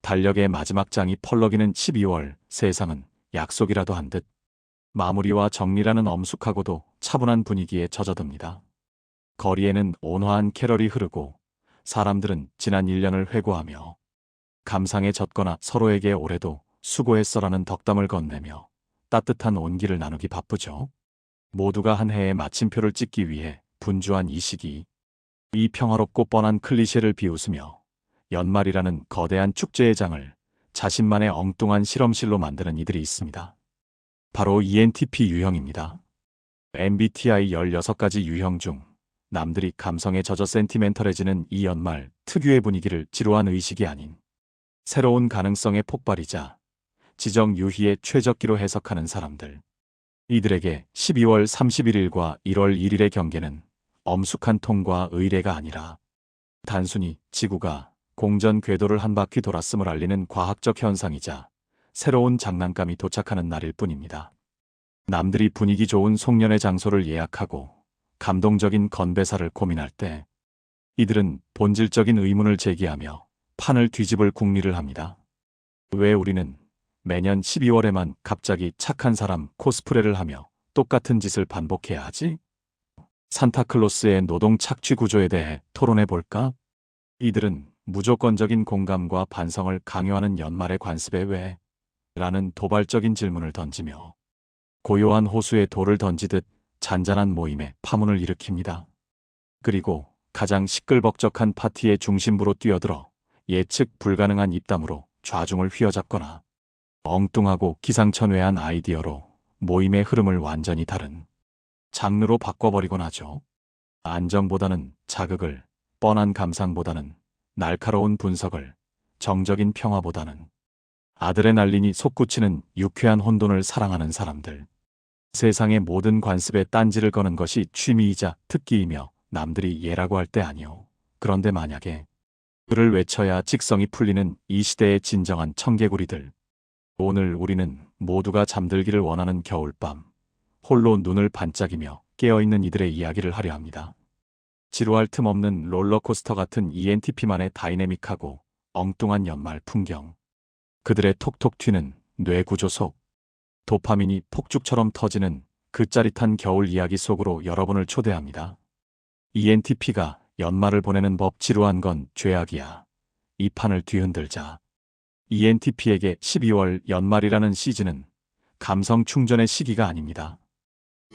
달력의 마지막 장이 펄럭이는 12월, 세상은 약속이라도 한 듯 마무리와 정리라는 엄숙하고도 차분한 분위기에 젖어듭니다. 거리에는 온화한 캐럴이 흐르고 사람들은 지난 1년을 회고하며 감상에 젖거나 서로에게 올해도 수고했어라는 덕담을 건네며 따뜻한 온기를 나누기 바쁘죠. 모두가 한 해의 마침표를 찍기 위해 분주한 이 시기, 이 평화롭고 뻔한 클리셰를 비웃으며 연말이라는 거대한 축제의 장을 자신만의 엉뚱한 실험실로 만드는 이들이 있습니다. 바로 ENTP 유형입니다. MBTI 16가지 유형 중 남들이 감성에 젖어 센티멘털해지는 이 연말 특유의 분위기를 지루한 의식이 아닌 새로운 가능성의 폭발이자 지정 유희의 최적기로 해석하는 사람들. 이들에게 12월 31일과 1월 1일의 경계는 엄숙한 통과 의례가 아니라 단순히 지구가 공전 궤도를 한 바퀴 돌았음을 알리는 과학적 현상이자 새로운 장난감이 도착하는 날일 뿐입니다. 남들이 분위기 좋은 송년회 장소를 예약하고 감동적인 건배사를 고민할 때 이들은 본질적인 의문을 제기하며 판을 뒤집을 궁리를 합니다. 왜 우리는 매년 12월에만 갑자기 착한 사람 코스프레를 하며 똑같은 짓을 반복해야 하지? 산타클로스의 노동 착취 구조에 대해 토론해 볼까? 이들은 무조건적인 공감과 반성을 강요하는 연말의 관습에 왜? 라는 도발적인 질문을 던지며 고요한 호수에 돌을 던지듯 잔잔한 모임에 파문을 일으킵니다. 그리고 가장 시끌벅적한 파티의 중심부로 뛰어들어 예측 불가능한 입담으로 좌중을 휘어잡거나 엉뚱하고 기상천외한 아이디어로 모임의 흐름을 완전히 다른 장르로 바꿔버리곤 하죠. 안정보다는 자극을, 뻔한 감상보다는 날카로운 분석을, 정적인 평화보다는 아드레날린이 솟구치는 유쾌한 혼돈을 사랑하는 사람들. 세상의 모든 관습에 딴지를 거는 것이 취미이자 특기이며 남들이 예라고 할 때 아니오. 그런데 만약에 그를 외쳐야 직성이 풀리는 이 시대의 진정한 청개구리들. 오늘 우리는 모두가 잠들기를 원하는 겨울밤, 홀로 눈을 반짝이며 깨어있는 이들의 이야기를 하려 합니다. 지루할 틈 없는 롤러코스터 같은 ENTP만의 다이내믹하고 엉뚱한 연말 풍경. 그들의 톡톡 튀는 뇌구조 속 도파민이 폭죽처럼 터지는 그 짜릿한 겨울 이야기 속으로 여러분을 초대합니다. ENTP가 연말을 보내는 법. 지루한 건 죄악이야. 이 판을 뒤흔들자. ENTP에게 12월 연말이라는 시즌은 감성 충전의 시기가 아닙니다.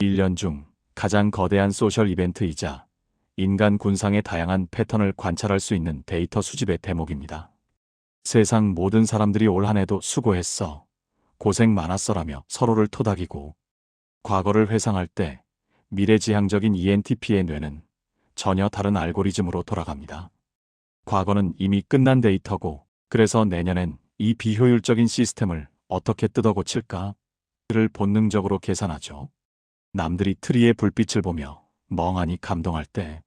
1년 중 가장 거대한 소셜 이벤트이자 인간 군상의 다양한 패턴을 관찰할 수 있는 데이터 수집의 대목입니다. 세상 모든 사람들이 올 한 해도 수고했어. 고생 많았어라며 서로를 토닥이고 과거를 회상할 때 미래지향적인 ENTP의 뇌는 전혀 다른 알고리즘으로 돌아갑니다. 과거는 이미 끝난 데이터고 그래서 내년엔 이 비효율적인 시스템을 어떻게 뜯어 고칠까? 를 본능적으로 계산하죠. 남들이 트리의 불빛을 보며 멍하니 감동할 때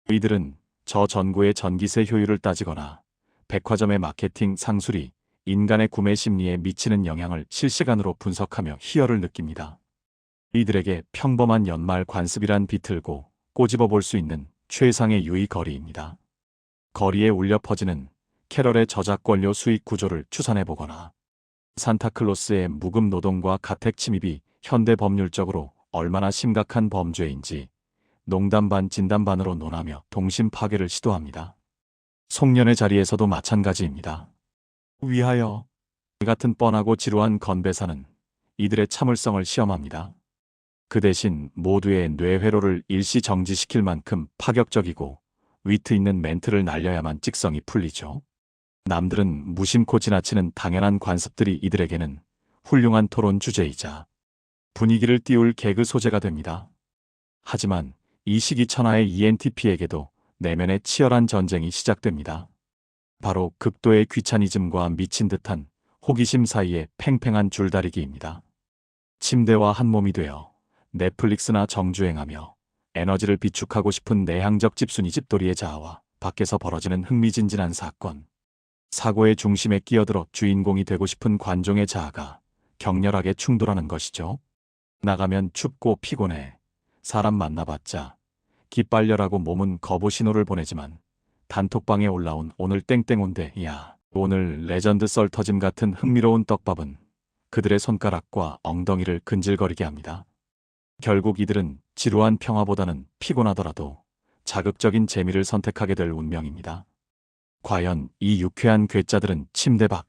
이들은 저 전구의 전기세 효율을 따지거나 백화점의 마케팅 상술이 인간의 구매 심리에 미치는 영향을 실시간으로 분석하며 희열을 느낍니다. 이들에게 평범한 연말 관습이란 비틀고 꼬집어 볼 수 있는 최상의 유의거리입니다. 거리에 울려 퍼지는 캐럴의 저작권료 수익 구조를 추산해보거나 산타클로스의 무급 노동과 가택 침입이 현대 법률적으로 얼마나 심각한 범죄인지 농담 반 진담 반으로 논하며 동심 파괴를 시도합니다. 송년회 자리에서도 마찬가지입니다. 위하여 같은 뻔하고 지루한 건배사는 이들의 참을성을 시험합니다. 그 대신 모두의 뇌회로를 일시 정지시킬 만큼 파격적이고 위트 있는 멘트를 날려야만 직성이 풀리죠. 남들은 무심코 지나치는 당연한 관습들이 이들에게는 훌륭한 토론 주제이자 분위기를 띄울 개그 소재가 됩니다. 하지만 이 시기 천하의 ENTP에게도 내면의 치열한 전쟁이 시작됩니다. 바로 극도의 귀차니즘과 미친 듯한 호기심 사이의 팽팽한 줄다리기입니다. 침대와 한 몸이 되어 넷플릭스나 정주행하며 에너지를 비축하고 싶은 내향적 집순이 집돌이의 자아와 밖에서 벌어지는 흥미진진한 사건. 사고의 중심에 끼어들어 주인공이 되고 싶은 관종의 자아가 격렬하게 충돌하는 것이죠. 나가면 춥고 피곤해. 사람 만나봤자 기빨려라고 몸은 거부 신호를 보내지만 단톡방에 올라온 오늘 땡땡 온대 야 오늘 레전드 썰터짐 같은 흥미로운 떡밥은 그들의 손가락과 엉덩이를 근질거리게 합니다. 결국 이들은 지루한 평화보다는 피곤하더라도 자극적인 재미를 선택하게 될 운명입니다. 과연 이 유쾌한 괴짜들은 침대 밖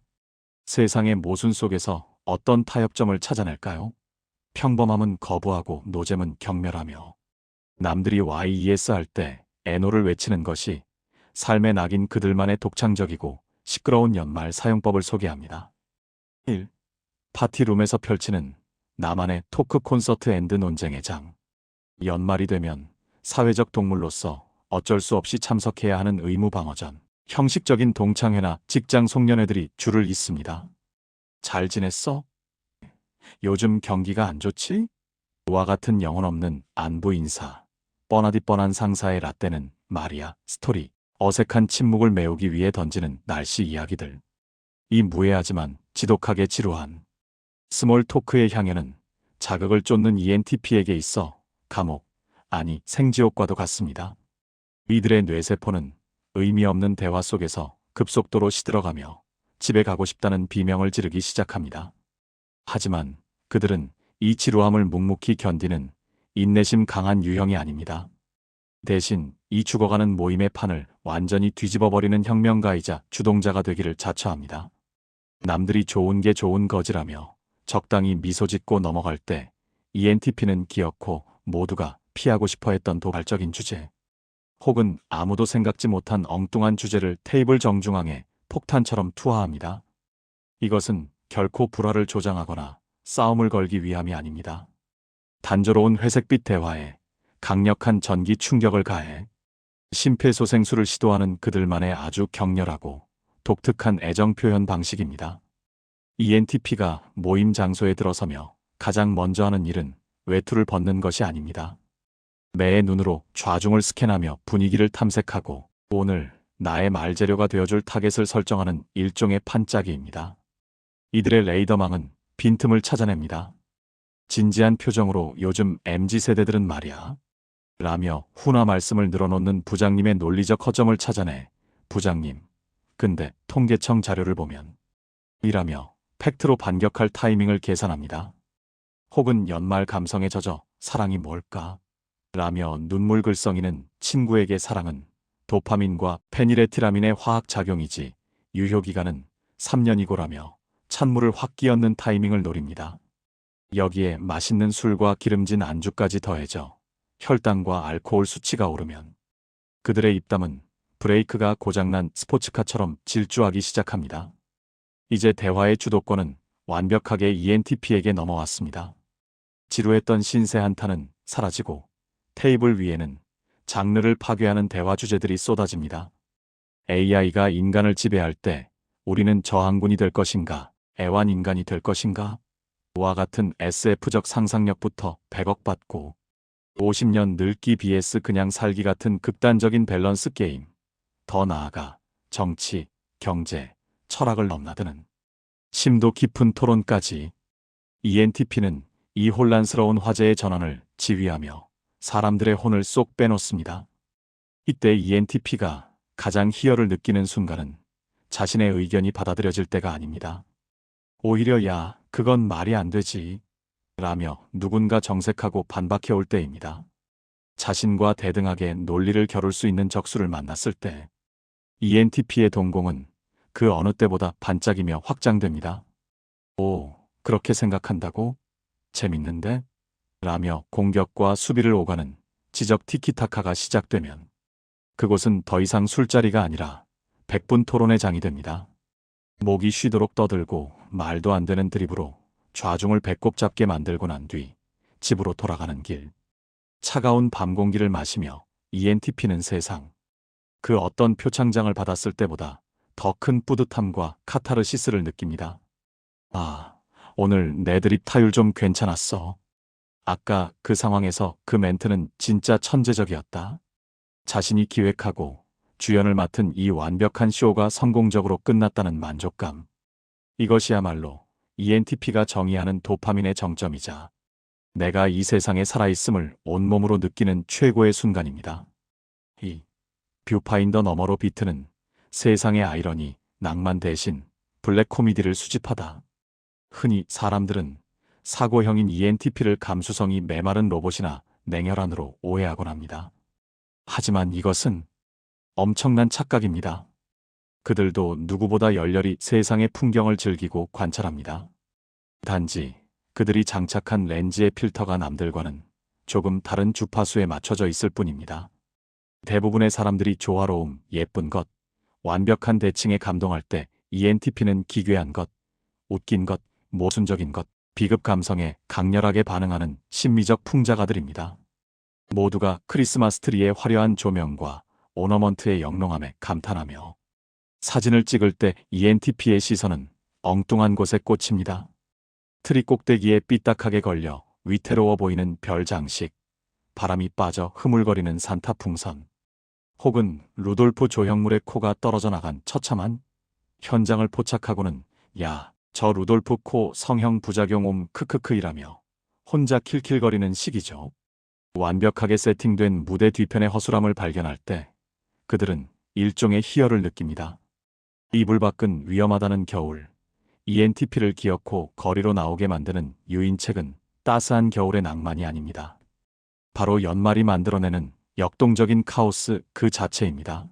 세상의 모순 속에서 어떤 타협점을 찾아낼까요? 평범함은 거부하고 노잼은 경멸하며 남들이 YES 할 때 NO를 외치는 것이 삶의 낙인 그들만의 독창적이고 시끄러운 연말 사용법을 소개합니다. 1. 파티룸에서 펼치는 나만의 토크 콘서트 앤드 논쟁의 장. 연말이 되면 사회적 동물로서 어쩔 수 없이 참석해야 하는 의무 방어전. 형식적인 동창회나 직장 송년회들이 줄을 잇습니다. 잘 지냈어? 요즘 경기가 안 좋지? 와 같은 영혼 없는 안부 인사. 뻔하디 뻔한 상사의 라떼는 말이야, 스토리. 어색한 침묵을 메우기 위해 던지는 날씨 이야기들. 이 무해하지만 지독하게 지루한 스몰 토크의 향연은 자극을 쫓는 ENTP에게 있어 감옥, 아니 생지옥과도 같습니다. 이들의 뇌세포는 의미 없는 대화 속에서 급속도로 시들어가며 집에 가고 싶다는 비명을 지르기 시작합니다. 하지만 그들은 이 지루함을 묵묵히 견디는 인내심 강한 유형이 아닙니다. 대신 이 죽어가는 모임의 판을 완전히 뒤집어버리는 혁명가이자 주동자가 되기를 자처합니다. 남들이 좋은 게 좋은 거지라며 적당히 미소 짓고 넘어갈 때 ENTP는 기어코 모두가 피하고 싶어 했던 도발적인 주제, 혹은 아무도 생각지 못한 엉뚱한 주제를 테이블 정중앙에 폭탄처럼 투하합니다. 이것은 결코 불화를 조장하거나 싸움을 걸기 위함이 아닙니다. 단조로운 회색빛 대화에 강력한 전기 충격을 가해 심폐소생술을 시도하는 그들만의 아주 격렬하고 독특한 애정 표현 방식입니다. ENTP가 모임 장소에 들어서며 가장 먼저 하는 일은 외투를 벗는 것이 아닙니다. 매의 눈으로 좌중을 스캔하며 분위기를 탐색하고 오늘 나의 말재료가 되어줄 타겟을 설정하는 일종의 판짜기입니다. 이들의 레이더망은 빈틈을 찾아냅니다. 진지한 표정으로 요즘 MZ세대들은 말이야 라며 훈화 말씀을 늘어놓는 부장님의 논리적 허점을 찾아내 부장님, 근데 통계청 자료를 보면 이라며 팩트로 반격할 타이밍을 계산합니다. 혹은 연말 감성에 젖어 사랑이 뭘까? 라며 눈물 글썽이는 친구에게 사랑은 도파민과 페닐에티라민의 화학작용이지 유효기간은 3년이고라며 찬물을 확 끼얹는 타이밍을 노립니다. 여기에 맛있는 술과 기름진 안주까지 더해져 혈당과 알코올 수치가 오르면 그들의 입담은 브레이크가 고장난 스포츠카처럼 질주하기 시작합니다. 이제 대화의 주도권은 완벽하게 ENTP에게 넘어왔습니다. 지루했던 신세 한탄은 사라지고 테이블 위에는 장르를 파괴하는 대화 주제들이 쏟아집니다. AI가 인간을 지배할 때 우리는 저항군이 될 것인가, 애완인간이 될 것인가? 와 같은 SF적 상상력부터 100억 받고 50년 늙기 vs 그냥 살기 같은 극단적인 밸런스 게임. 더 나아가 정치, 경제, 철학을 넘나드는 심도 깊은 토론까지. ENTP는 이 혼란스러운 화제의 전환을 지휘하며 사람들의 혼을 쏙 빼놓습니다. 이때 ENTP가 가장 희열을 느끼는 순간은 자신의 의견이 받아들여질 때가 아닙니다. 오히려 야, 그건 말이 안 되지 라며 누군가 정색하고 반박해올 때입니다. 자신과 대등하게 논리를 겨룰 수 있는 적수를 만났을 때 ENTP의 동공은 그 어느 때보다 반짝이며 확장됩니다. 오, 그렇게 생각한다고? 재밌는데? 라며 공격과 수비를 오가는 지적 티키타카가 시작되면 그곳은 더 이상 술자리가 아니라 100분 토론의 장이 됩니다. 목이 쉬도록 떠들고 말도 안 되는 드립으로 좌중을 배꼽 잡게 만들고 난 뒤 집으로 돌아가는 길. 차가운 밤 공기를 마시며 ENTP는 세상 그 어떤 표창장을 받았을 때보다 더 큰 뿌듯함과 카타르시스를 느낍니다. 아, 오늘 내 드립 타율 좀 괜찮았어. 아까 그 상황에서 그 멘트는 진짜 천재적이었다. 자신이 기획하고 주연을 맡은 이 완벽한 쇼가 성공적으로 끝났다는 만족감. 이것이야말로 ENTP가 정의하는 도파민의 정점이자 내가 이 세상에 살아있음을 온몸으로 느끼는 최고의 순간입니다. 이 뷰파인더 너머로 비트는 세상의 아이러니, 낭만 대신 블랙 코미디를 수집하다. 흔히 사람들은 사고형인 ENTP를 감수성이 메마른 로봇이나 냉혈한으로 오해하곤 합니다. 하지만 이것은 엄청난 착각입니다. 그들도 누구보다 열렬히 세상의 풍경을 즐기고 관찰합니다. 단지 그들이 장착한 렌즈의 필터가 남들과는 조금 다른 주파수에 맞춰져 있을 뿐입니다. 대부분의 사람들이 조화로움, 예쁜 것, 완벽한 대칭에 감동할 때 ENTP는 기괴한 것, 웃긴 것, 모순적인 것, 비급 감성에 강렬하게 반응하는 심미적 풍자가들입니다. 모두가 크리스마스 트리의 화려한 조명과 오너먼트의 영롱함에 감탄하며 사진을 찍을 때 ENTP의 시선은 엉뚱한 곳에 꽂힙니다. 트리 꼭대기에 삐딱하게 걸려 위태로워 보이는 별 장식, 바람이 빠져 흐물거리는 산타 풍선, 혹은 루돌프 조형물의 코가 떨어져 나간 처참한 현장을 포착하고는 야, 저 루돌프 코 성형 부작용 크크크이라며 혼자 킬킬거리는 시기죠. 완벽하게 세팅된 무대 뒤편의 허술함을 발견할 때 그들은 일종의 희열을 느낍니다. 이불 밖은 위험하다는 겨울, ENTP를 기어코 거리로 나오게 만드는 유인책은 따스한 겨울의 낭만이 아닙니다. 바로 연말이 만들어내는 역동적인 카오스 그 자체입니다.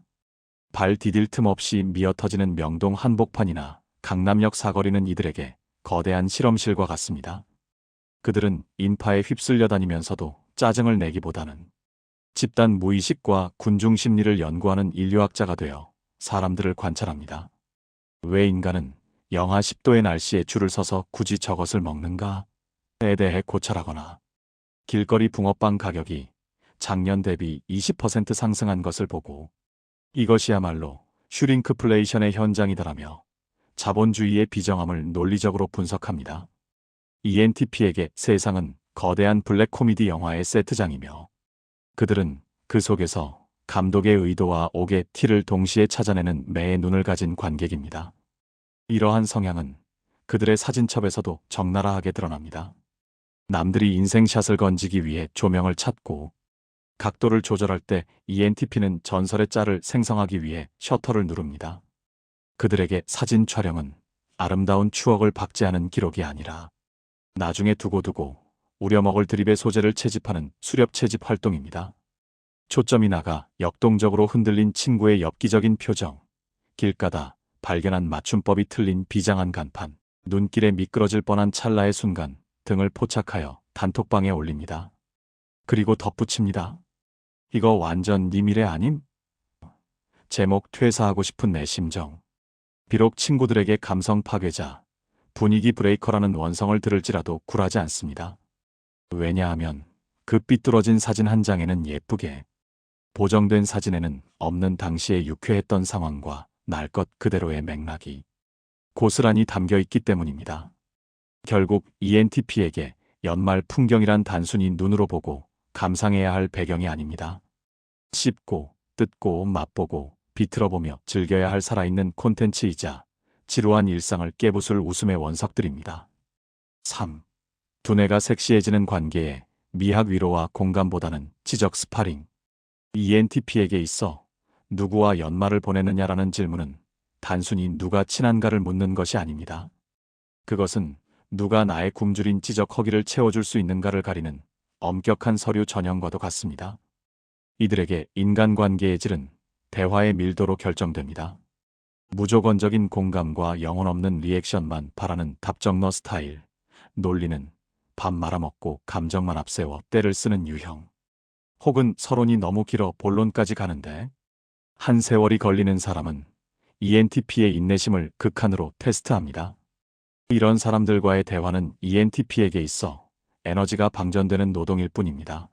발 디딜 틈 없이 미어터지는 명동 한복판이나 강남역 사거리는 이들에게 거대한 실험실과 같습니다. 그들은 인파에 휩쓸려 다니면서도 짜증을 내기보다는 집단 무의식과 군중 심리를 연구하는 인류학자가 되어 사람들을 관찰합니다. 왜 인간은 영하 10도의 날씨에 줄을 서서 굳이 저것을 먹는가에 대해 고찰하거나 길거리 붕어빵 가격이 작년 대비 20% 상승한 것을 보고 이것이야말로 슈링크플레이션의 현장이다라며 자본주의의 비정함을 논리적으로 분석합니다. ENTP에게 세상은 거대한 블랙 코미디 영화의 세트장이며 그들은 그 속에서 감독의 의도와 옥의 티를 동시에 찾아내는 매의 눈을 가진 관객입니다. 이러한 성향은 그들의 사진첩에서도 적나라하게 드러납니다. 남들이 인생샷을 건지기 위해 조명을 찾고 각도를 조절할 때 ENTP는 전설의 짤을 생성하기 위해 셔터를 누릅니다. 그들에게 사진 촬영은 아름다운 추억을 박제하는 기록이 아니라 나중에 두고두고 우려먹을 드립의 소재를 채집하는 수렵 채집 활동입니다. 초점이 나가 역동적으로 흔들린 친구의 엽기적인 표정, 길 가다 발견한 맞춤법이 틀린 비장한 간판, 눈길에 미끄러질 뻔한 찰나의 순간 등을 포착하여 단톡방에 올립니다. 그리고 덧붙입니다. 이거 완전 네 미래 아님? 제목 퇴사하고 싶은 내 심정. 비록 친구들에게 감성 파괴자, 분위기 브레이커라는 원성을 들을지라도 굴하지 않습니다. 왜냐하면 그 삐뚤어진 사진 한 장에는 예쁘게 보정된 사진에는 없는 당시의 유쾌했던 상황과 날 것 그대로의 맥락이 고스란히 담겨 있기 때문입니다. 결국 ENTP에게 연말 풍경이란 단순히 눈으로 보고 감상해야 할 배경이 아닙니다. 씹고, 뜯고, 맛보고, 비틀어보며 즐겨야 할 살아있는 콘텐츠이자 지루한 일상을 깨부술 웃음의 원석들입니다. 3. 두뇌가 섹시해지는 관계에 미학 위로와 공감보다는 지적 스파링. ENTP에게 있어 누구와 연말을 보내느냐라는 질문은 단순히 누가 친한가를 묻는 것이 아닙니다. 그것은 누가 나의 굶주린 지적 허기를 채워줄 수 있는가를 가리는 엄격한 서류 전형과도 같습니다. 이들에게 인간관계의 질은 대화의 밀도로 결정됩니다. 무조건적인 공감과 영혼 없는 리액션만 바라는 답정너 스타일, 논리는 밥 말아먹고 감정만 앞세워 때를 쓰는 유형, 혹은 서론이 너무 길어 본론까지 가는데 한 세월이 걸리는 사람은 ENTP의 인내심을 극한으로 테스트합니다. 이런 사람들과의 대화는 ENTP에게 있어 에너지가 방전되는 노동일 뿐입니다.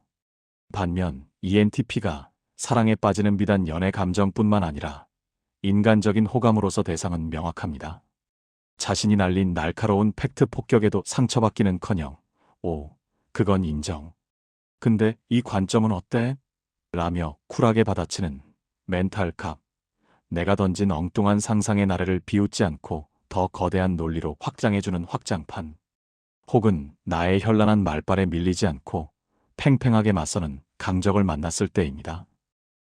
반면 ENTP가 사랑에 빠지는 비단 연애 감정뿐만 아니라 인간적인 호감으로서 대상은 명확합니다. 자신이 날린 날카로운 팩트 폭격에도 상처받기는커녕 그건 인정. 근데 이 관점은 어때? 라며 쿨하게 받아치는 멘탈 갑. 내가 던진 엉뚱한 상상의 나래를 비웃지 않고 더 거대한 논리로 확장해주는 확장판. 혹은 나의 현란한 말발에 밀리지 않고 팽팽하게 맞서는 강적을 만났을 때입니다.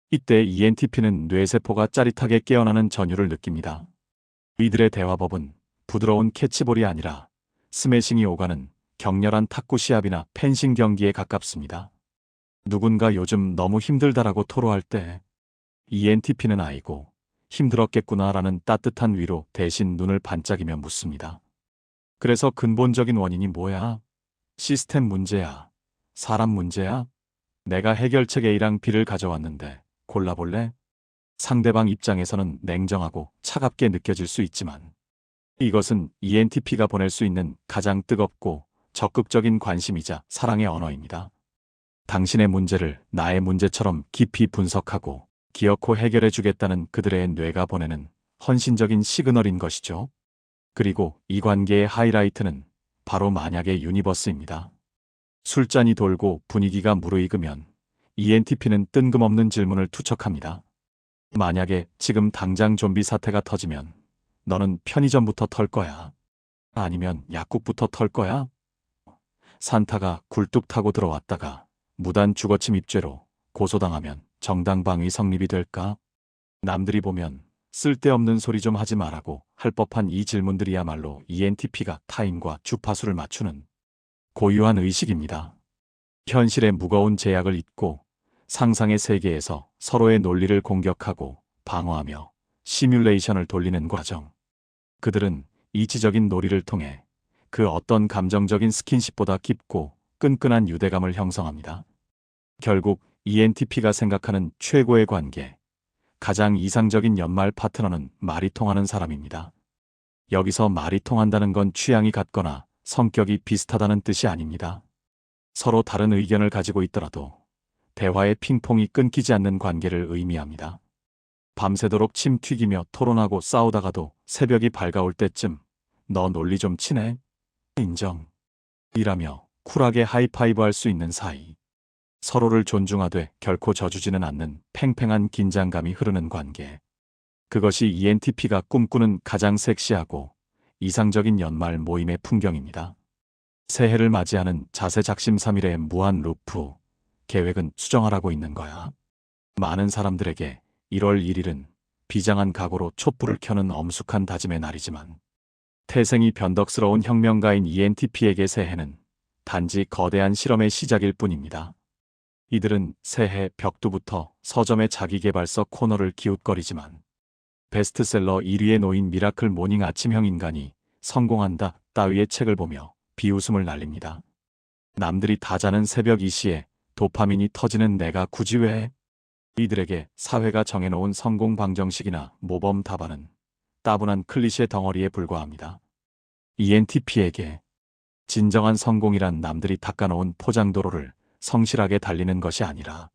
이때 ENTP는 뇌세포가 짜릿하게 깨어나는 전율을 느낍니다. 이들의 대화법은 부드러운 캐치볼이 아니라 스매싱이 오가는 격렬한 탁구 시합이나 펜싱 경기에 가깝습니다. 누군가 요즘 너무 힘들다라고 토로할 때 ENTP는 아이고 힘들었겠구나라는 따뜻한 위로 대신 눈을 반짝이며 묻습니다. 그래서 근본적인 원인이 뭐야? 시스템 문제야? 사람 문제야? 내가 해결책 A랑 B를 가져왔는데 골라볼래? 상대방 입장에서는 냉정하고 차갑게 느껴질 수 있지만 이것은 ENTP가 보낼 수 있는 가장 뜨겁고 적극적인 관심이자 사랑의 언어입니다. 당신의 문제를 나의 문제처럼 깊이 분석하고 기어코 해결해 주겠다는 그들의 뇌가 보내는 헌신적인 시그널인 것이죠. 그리고 이 관계의 하이라이트는 바로 만약의 유니버스입니다. 술잔이 돌고 분위기가 무르익으면 ENTP는 뜬금없는 질문을 투척합니다. 만약에 지금 당장 좀비 사태가 터지면 너는 편의점부터 털 거야? 아니면 약국부터 털 거야? 산타가 굴뚝 타고 들어왔다가 무단 주거침입죄로 고소당하면 정당방위 성립이 될까? 남들이 보면 쓸데없는 소리 좀 하지 말라고 할 법한 이 질문들이야말로 ENTP가 타인과 주파수를 맞추는 고유한 의식입니다. 현실의 무거운 제약을 잊고 상상의 세계에서 서로의 논리를 공격하고 방어하며 시뮬레이션을 돌리는 과정. 그들은 이치적인 놀이를 통해 그 어떤 감정적인 스킨십보다 깊고 끈끈한 유대감을 형성합니다. 결국 ENTP가 생각하는 최고의 관계, 가장 이상적인 연말 파트너는 말이 통하는 사람입니다. 여기서 말이 통한다는 건 취향이 같거나 성격이 비슷하다는 뜻이 아닙니다. 서로 다른 의견을 가지고 있더라도 대화의 핑퐁이 끊기지 않는 관계를 의미합니다. 밤새도록 침 튀기며 토론하고 싸우다가도 새벽이 밝아올 때쯤 너 논리 좀 치네? 인정. 이라며 쿨하게 하이파이브할 수 있는 사이. 서로를 존중하되 결코 져주지는 않는 팽팽한 긴장감이 흐르는 관계. 그것이 ENTP가 꿈꾸는 가장 섹시하고 이상적인 연말 모임의 풍경입니다. 새해를 맞이하는 자세작심삼일의 무한 루프. 계획은 수정하라고 있는 거야. 많은 사람들에게 1월 1일은 비장한 각오로 촛불을 켜는 엄숙한 다짐의 날이지만 태생이 변덕스러운 혁명가인 ENTP에게 새해는 단지 거대한 실험의 시작일 뿐입니다. 이들은 새해 벽두부터 서점의 자기계발서 코너를 기웃거리지만 베스트셀러 1위에 놓인 미라클 모닝 아침형 인간이 성공한다 따위의 책을 보며 비웃음을 날립니다. 남들이 다 자는 새벽 2시에 도파민이 터지는 내가 굳이 왜? 이들에게 사회가 정해놓은 성공 방정식이나 모범 답안은 따분한 클리셰 덩어리에 불과합니다. ENTP에게 진정한 성공이란 남들이 닦아놓은 포장도로를 성실하게 달리는 것이 아니라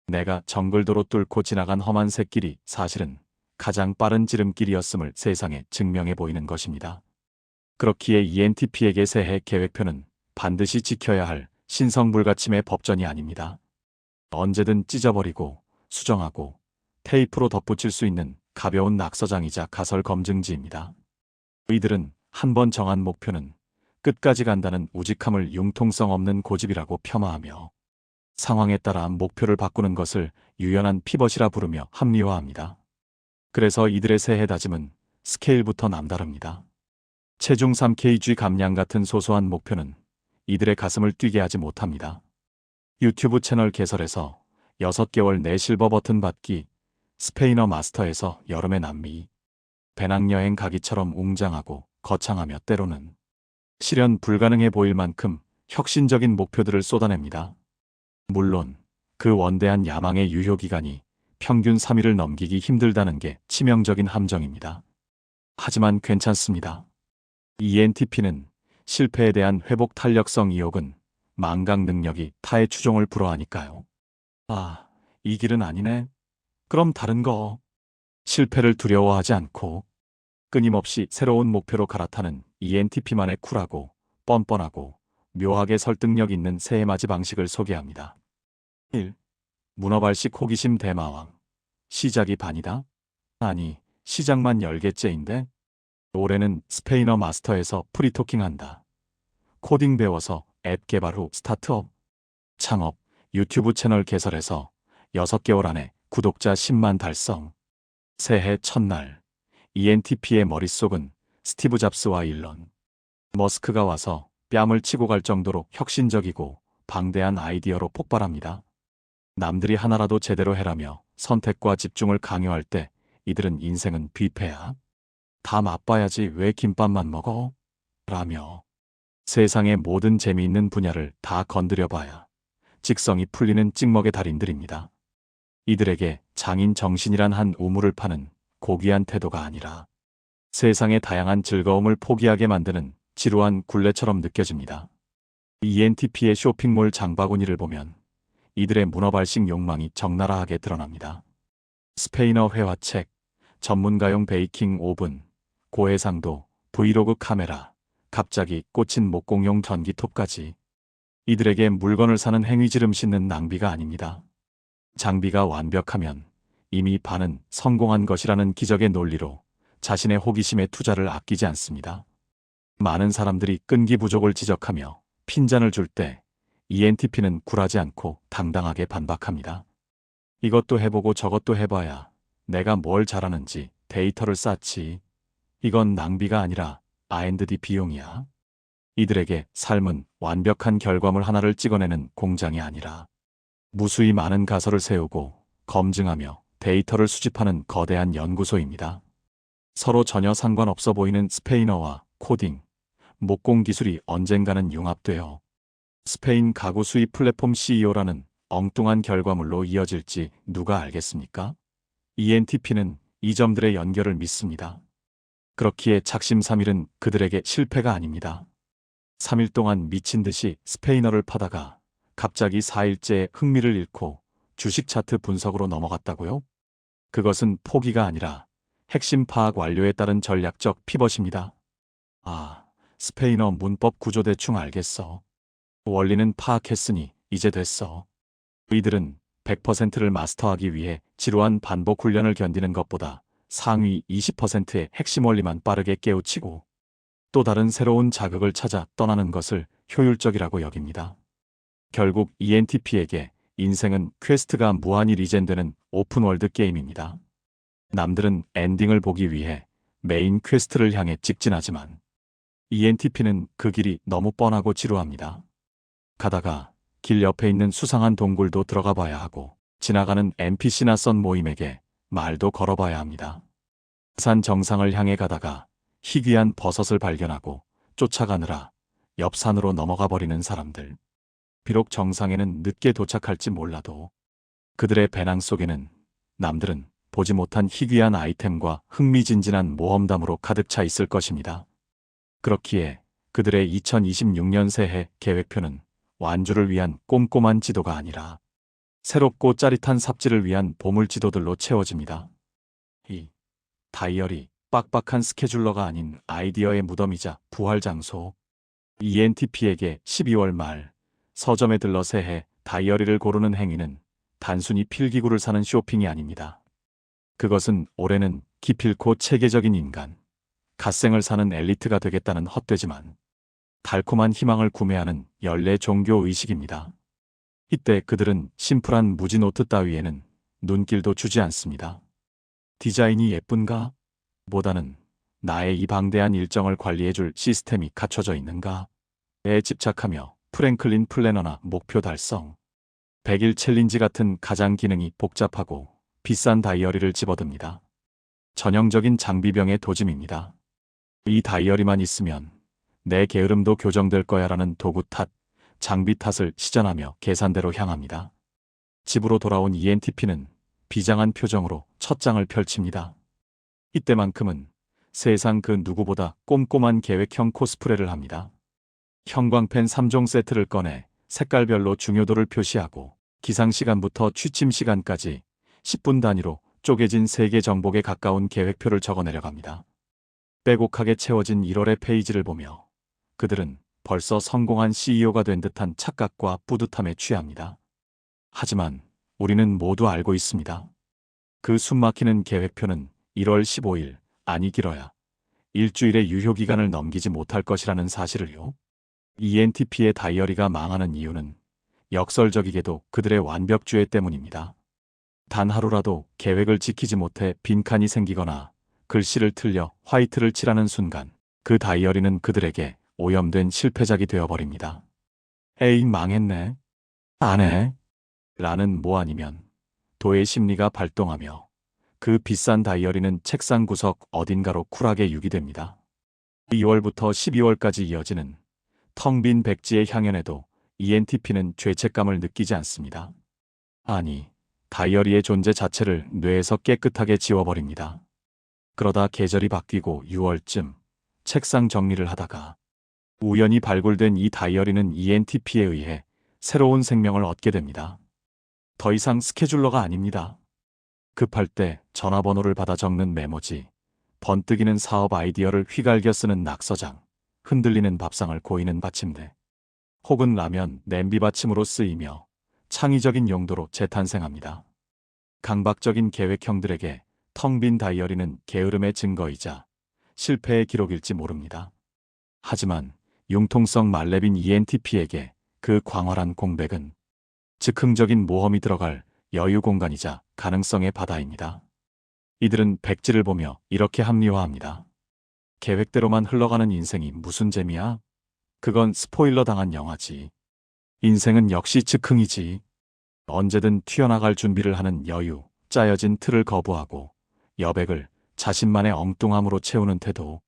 내가 정글도로 뚫고 지나간 험한 샛길이 사실은 가장 빠른 지름길이었음을 세상에 증명해 보이는 것입니다. 그렇기에 ENTP에게 새해 계획표는 반드시 지켜야 할 신성불가침의 법전이 아닙니다. 언제든 찢어버리고 수정하고 테이프로 덧붙일 수 있는 가벼운 낙서장이자 가설 검증지입니다. 이들은 한번 정한 목표는 끝까지 간다는 우직함을 융통성 없는 고집이라고 폄하하며 상황에 따라 목표를 바꾸는 것을 유연한 피벗이라 부르며 합리화합니다. 그래서 이들의 새해 다짐은 스케일부터 남다릅니다. 체중 3kg 감량 같은 소소한 목표는 이들의 가슴을 뛰게 하지 못합니다. 유튜브 채널 개설에서 6개월 내 실버 버튼 받기, 스페인어 마스터에서 여름의 남미, 배낭여행 가기처럼 웅장하고 거창하며 때로는 실현 불가능해 보일 만큼 혁신적인 목표들을 쏟아냅니다. 물론 그 원대한 야망의 유효기간이 평균 3일을 넘기기 힘들다는 게 치명적인 함정입니다. 하지만 괜찮습니다. ENTP는 실패에 대한 회복 탄력성 이욕은 망각 능력이 타의 추종을 불허하니까요. 아, 이 길은 아니네. 그럼 다른 거. 실패를 두려워하지 않고 끊임없이 새로운 목표로 갈아타는 ENTP만의 쿨하고 뻔뻔하고 묘하게 설득력 있는 새해맞이 방식을 소개합니다. 1. 문어발식 호기심 대마왕. 시작이 반이다? 아니, 시작만 10개째인데? 올해는 스페인어 마스터에서 프리토킹한다. 코딩 배워서 앱 개발 후 스타트업. 창업, 유튜브 채널 개설해서 6개월 안에 구독자 10만 달성. 새해 첫날, ENTP의 머릿속은 스티브 잡스와 일론 머스크가 와서 뺨을 치고 갈 정도로 혁신적이고 방대한 아이디어로 폭발합니다. 남들이 하나라도 제대로 해라며 선택과 집중을 강요할 때 이들은 인생은 뷔페야. 다 맛봐야지 왜 김밥만 먹어? 라며 세상의 모든 재미있는 분야를 다 건드려봐야 직성이 풀리는 찍먹의 달인들입니다. 이들에게 장인 정신이란 한 우물을 파는 고귀한 태도가 아니라 세상의 다양한 즐거움을 포기하게 만드는 지루한 굴레처럼 느껴집니다. ENTP의 쇼핑몰 장바구니를 보면 이들의 문어발식 욕망이 적나라하게 드러납니다. 스페인어 회화책, 전문가용 베이킹 오븐, 고해상도, 브이로그 카메라, 갑자기 꽂힌 목공용 전기톱까지. 이들에게 물건을 사는 행위지름 싣는 낭비가 아닙니다. 장비가 완벽하면 이미 반은 성공한 것이라는 기적의 논리로 자신의 호기심에 투자를 아끼지 않습니다. 많은 사람들이 끈기 부족을 지적하며 핀잔을 줄 때 ENTP는 굴하지 않고 당당하게 반박합니다. 이것도 해보고 저것도 해봐야 내가 뭘 잘하는지 데이터를 쌓지. 이건 낭비가 아니라 R&D 비용이야. 이들에게 삶은 완벽한 결과물 하나를 찍어내는 공장이 아니라 무수히 많은 가설을 세우고 검증하며 데이터를 수집하는 거대한 연구소입니다. 서로 전혀 상관없어 보이는 스페인어와 코딩, 목공 기술이 언젠가는 융합되어 스페인 가구 수입 플랫폼 CEO라는 엉뚱한 결과물로 이어질지 누가 알겠습니까? ENTP는 이 점들의 연결을 믿습니다. 그렇기에 작심삼일은 그들에게 실패가 아닙니다. 3일 동안 미친 듯이 스페인어를 파다가 갑자기 4일째에 흥미를 잃고 주식 차트 분석으로 넘어갔다고요? 그것은 포기가 아니라 핵심 파악 완료에 따른 전략적 피벗입니다. 아, 스페인어 문법 구조 대충 알겠어. 원리는 파악했으니 이제 됐어. 이들은 100%를 마스터하기 위해 지루한 반복 훈련을 견디는 것보다 상위 20%의 핵심 원리만 빠르게 깨우치고 또 다른 새로운 자극을 찾아 떠나는 것을 효율적이라고 여깁니다. 결국 ENTP에게 인생은 퀘스트가 무한히 리젠되는 오픈월드 게임입니다. 남들은 엔딩을 보기 위해 메인 퀘스트를 향해 직진하지만 ENTP는 그 길이 너무 뻔하고 지루합니다. 가다가 길 옆에 있는 수상한 동굴도 들어가 봐야 하고 지나가는 NPC나 썬 모임에게 말도 걸어봐야 합니다. 산 정상을 향해 가다가 희귀한 버섯을 발견하고 쫓아가느라 옆 산으로 넘어가 버리는 사람들. 비록 정상에는 늦게 도착할지 몰라도 그들의 배낭 속에는 남들은 보지 못한 희귀한 아이템과 흥미진진한 모험담으로 가득 차 있을 것입니다. 그렇기에 그들의 2026년 새해 계획표는 완주를 위한 꼼꼼한 지도가 아니라 새롭고 짜릿한 삽질을 위한 보물 지도들로 채워집니다. 이 다이어리, 빡빡한 스케줄러가 아닌 아이디어의 무덤이자 부활 장소. ENTP에게 12월 말 서점에 들러 새해 다이어리를 고르는 행위는 단순히 필기구를 사는 쇼핑이 아닙니다. 그것은 올해는 기필코 체계적인 인간, 갓생을 사는 엘리트가 되겠다는 헛되지만 달콤한 희망을 구매하는 연례 종교 의식입니다. 이때 그들은 심플한 무지 노트 따위에는 눈길도 주지 않습니다. 디자인이 예쁜가? 보다는 나의 이 방대한 일정을 관리해줄 시스템이 갖춰져 있는가?에 집착하며 프랭클린 플래너나 목표 달성, 100일 챌린지 같은 가장 기능이 복잡하고 비싼 다이어리를 집어듭니다. 전형적인 장비병의 도짐입니다. 이 다이어리만 있으면 내 게으름도 교정될 거야라는 도구 탓, 장비 탓을 시전하며 계산대로 향합니다. 집으로 돌아온 ENTP는 비장한 표정으로 첫 장을 펼칩니다. 이때만큼은 세상 그 누구보다 꼼꼼한 계획형 코스프레를 합니다. 형광펜 3종 세트를 꺼내 색깔별로 중요도를 표시하고 기상시간부터 취침시간까지 10분 단위로 쪼개진 3개 정복에 가까운 계획표를 적어 내려갑니다. 빼곡하게 채워진 1월의 페이지를 보며 그들은 벌써 성공한 CEO가 된 듯한 착각과 뿌듯함에 취합니다. 하지만 우리는 모두 알고 있습니다. 그 숨막히는 계획표는 1월 15일, 아니 길어야 일주일의 유효기간을 넘기지 못할 것이라는 사실을요. ENTP의 다이어리가 망하는 이유는 역설적이게도 그들의 완벽주의 때문입니다. 단 하루라도 계획을 지키지 못해 빈칸이 생기거나 글씨를 틀려 화이트를 칠하는 순간 그 다이어리는 그들에게 오염된 실패작이 되어버립니다. 에이, 망했네. 안 해. 라는 뭐 아니면 도의 심리가 발동하며 그 비싼 다이어리는 책상 구석 어딘가로 쿨하게 유기됩니다. 2월부터 12월까지 이어지는 텅 빈 백지의 향연에도 ENTP는 죄책감을 느끼지 않습니다. 아니, 다이어리의 존재 자체를 뇌에서 깨끗하게 지워버립니다. 그러다 계절이 바뀌고 6월쯤 책상 정리를 하다가 우연히 발굴된 이 다이어리는 ENTP에 의해 새로운 생명을 얻게 됩니다. 더 이상 스케줄러가 아닙니다. 급할 때 전화번호를 받아 적는 메모지, 번뜩이는 사업 아이디어를 휘갈겨 쓰는 낙서장, 흔들리는 밥상을 고이는 받침대, 혹은 라면, 냄비 받침으로 쓰이며 창의적인 용도로 재탄생합니다. 강박적인 계획형들에게 텅 빈 다이어리는 게으름의 증거이자 실패의 기록일지 모릅니다. 하지만 융통성 말렙인 ENTP에게 그 광활한 공백은 즉흥적인 모험이 들어갈 여유 공간이자 가능성의 바다입니다. 이들은 백지를 보며 이렇게 합리화합니다. 계획대로만 흘러가는 인생이 무슨 재미야? 그건 스포일러 당한 영화지. 인생은 역시 즉흥이지. 언제든 튀어나갈 준비를 하는 여유, 짜여진 틀을 거부하고 여백을 자신만의 엉뚱함으로 채우는 태도.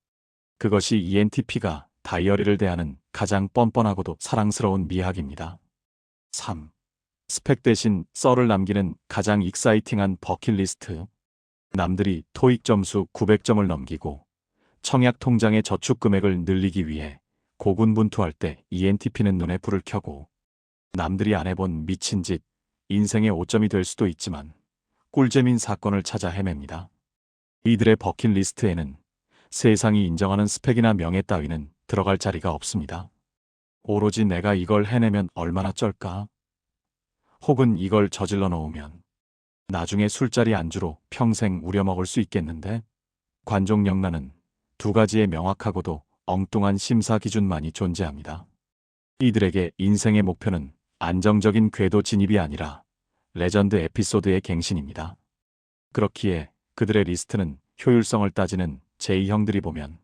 그것이 ENTP가 다이어리를 대하는 가장 뻔뻔하고도 사랑스러운 미학입니다. 3. 스펙 대신 썰을 남기는 가장 익사이팅한 버킷리스트. 남들이 토익 점수 900점을 넘기고 청약 통장의 저축 금액을 늘리기 위해 고군분투할 때 ENTP는 눈에 불을 켜고 남들이 안 해본 미친 짓, 인생의 오점이 될 수도 있지만 꿀잼인 사건을 찾아 헤맵니다. 이들의 버킷리스트에는 세상이 인정하는 스펙이나 명예 따위는 들어갈 자리가 없습니다. 오로지 내가 이걸 해내면 얼마나 쩔까? 혹은 이걸 저질러 놓으면 나중에 술자리 안주로 평생 우려먹을 수 있겠는데? 관종영란은 두 가지의 명확하고도 엉뚱한 심사 기준만이 존재합니다. 이들에게 인생의 목표는 안정적인 궤도 진입이 아니라 레전드 에피소드의 갱신입니다. 그렇기에 그들의 리스트는 효율성을 따지는 제2형들이 보면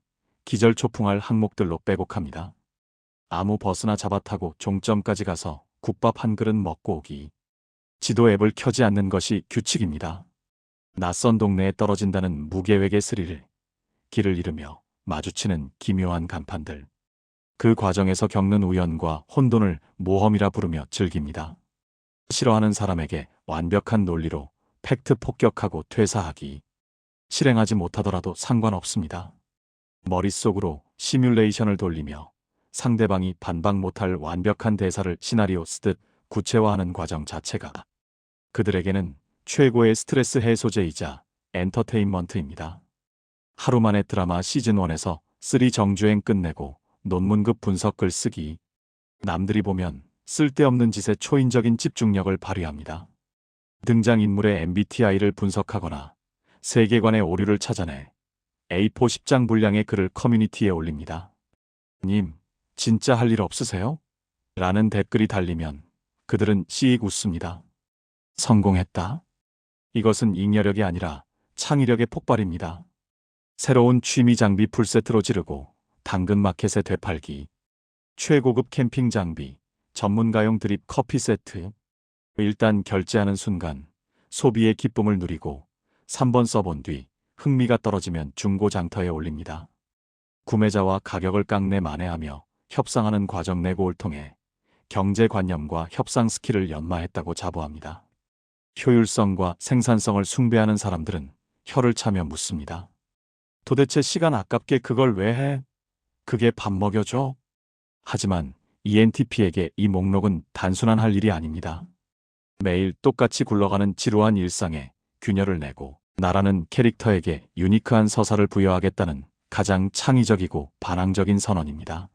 기절초풍할 항목들로 빼곡합니다. 아무 버스나 잡아타고 종점까지 가서 국밥 한 그릇 먹고 오기. 지도 앱을 켜지 않는 것이 규칙입니다. 낯선 동네에 떨어진다는 무계획의 스릴, 길을 잃으며 마주치는 기묘한 간판들. 그 과정에서 겪는 우연과 혼돈을 모험이라 부르며 즐깁니다. 싫어하는 사람에게 완벽한 논리로 팩트 폭격하고 퇴사하기. 실행하지 못하더라도 상관없습니다. 머릿속으로 시뮬레이션을 돌리며 상대방이 반박 못할 완벽한 대사를 시나리오 쓰듯 구체화하는 과정 자체가 그들에게는 최고의 스트레스 해소제이자 엔터테인먼트입니다. 하루 만에 드라마 시즌1에서 3 정주행 끝내고 논문급 분석 글 쓰기. 남들이 보면 쓸데없는 짓에 초인적인 집중력을 발휘합니다. 등장인물의 MBTI를 분석하거나 세계관의 오류를 찾아내 A4 10장 분량의 글을 커뮤니티에 올립니다. 님, 진짜 할 일 없으세요? 라는 댓글이 달리면 그들은 씩 웃습니다. 성공했다. 이것은 잉여력이 아니라 창의력의 폭발입니다. 새로운 취미 장비 풀세트로 지르고 당근마켓에 되팔기. 최고급 캠핑 장비, 전문가용 드립 커피 세트. 일단 결제하는 순간 소비의 기쁨을 누리고 3번 써본 뒤 흥미가 떨어지면 중고장터에 올립니다. 구매자와 가격을 깡내 만회하며 협상하는 과정 내고를 통해 경제관념과 협상 스킬을 연마했다고 자부합니다. 효율성과 생산성을 숭배하는 사람들은 혀를 차며 묻습니다. 도대체 시간 아깝게 그걸 왜 해? 그게 밥 먹여줘? 하지만 ENTP에게 이 목록은 단순한 할 일이 아닙니다. 매일 똑같이 굴러가는 지루한 일상에 균열을 내고 나라는 캐릭터에게 유니크한 서사를 부여하겠다는 가장 창의적이고 반항적인 선언입니다.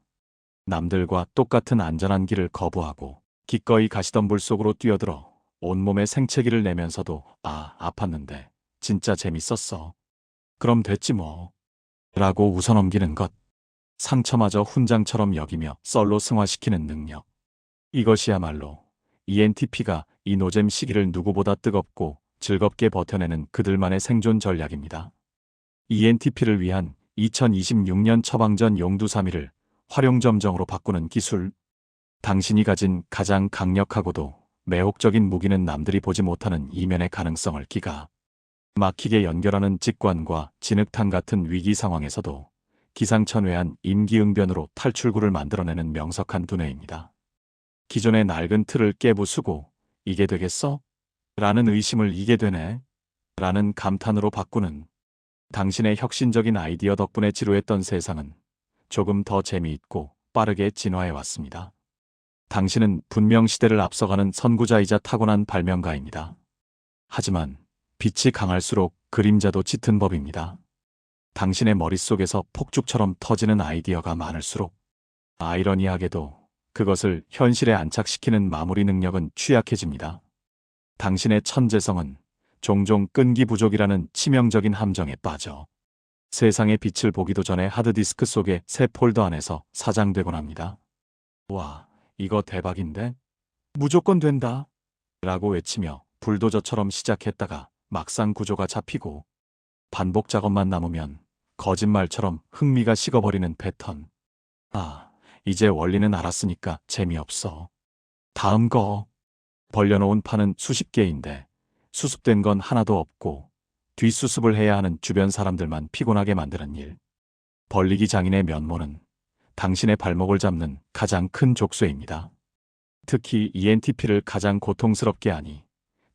남들과 똑같은 안전한 길을 거부하고 기꺼이 가시덤불 속으로 뛰어들어 온몸에 생채기를 내면서도 아팠는데 진짜 재밌었어. 그럼 됐지 뭐. 라고 웃어넘기는 것. 상처마저 훈장처럼 여기며 썰로 승화시키는 능력. 이것이야말로 ENTP가 이 노잼 시기를 누구보다 뜨겁고 즐겁게 버텨내는 그들만의 생존 전략입니다. ENTP를 위한 2026년 처방전 용두사미를 활용점정으로 바꾸는 기술. 당신이 가진 가장 강력하고도 매혹적인 무기는 남들이 보지 못하는 이면의 가능성을 기가 막히게 연결하는 직관과 진흙탕 같은 위기 상황에서도 기상천외한 임기응변으로 탈출구를 만들어내는 명석한 두뇌입니다. 기존의 낡은 틀을 깨부수고 이게 되겠어? 라는 의심을 이게 되네? 라는 감탄으로 바꾸는 당신의 혁신적인 아이디어 덕분에 지루했던 세상은 조금 더 재미있고 빠르게 진화해 왔습니다. 당신은 분명 시대를 앞서가는 선구자이자 타고난 발명가입니다. 하지만 빛이 강할수록 그림자도 짙은 법입니다. 당신의 머릿속에서 폭죽처럼 터지는 아이디어가 많을수록 아이러니하게도 그것을 현실에 안착시키는 마무리 능력은 취약해집니다. 당신의 천재성은 종종 끈기 부족이라는 치명적인 함정에 빠져 세상의 빛을 보기도 전에 하드디스크 속의 새 폴더 안에서 사장되곤 합니다. 와, 이거 대박인데? 무조건 된다! 라고 외치며 불도저처럼 시작했다가 막상 구조가 잡히고 반복 작업만 남으면 거짓말처럼 흥미가 식어버리는 패턴. 아, 이제 원리는 알았으니까 재미없어. 다음 거. 벌려놓은 판은 수십 개인데 수습된 건 하나도 없고 뒷수습을 해야 하는 주변 사람들만 피곤하게 만드는 일. 벌리기 장인의 면모는 당신의 발목을 잡는 가장 큰 족쇄입니다. 특히 ENTP를 가장 고통스럽게 하니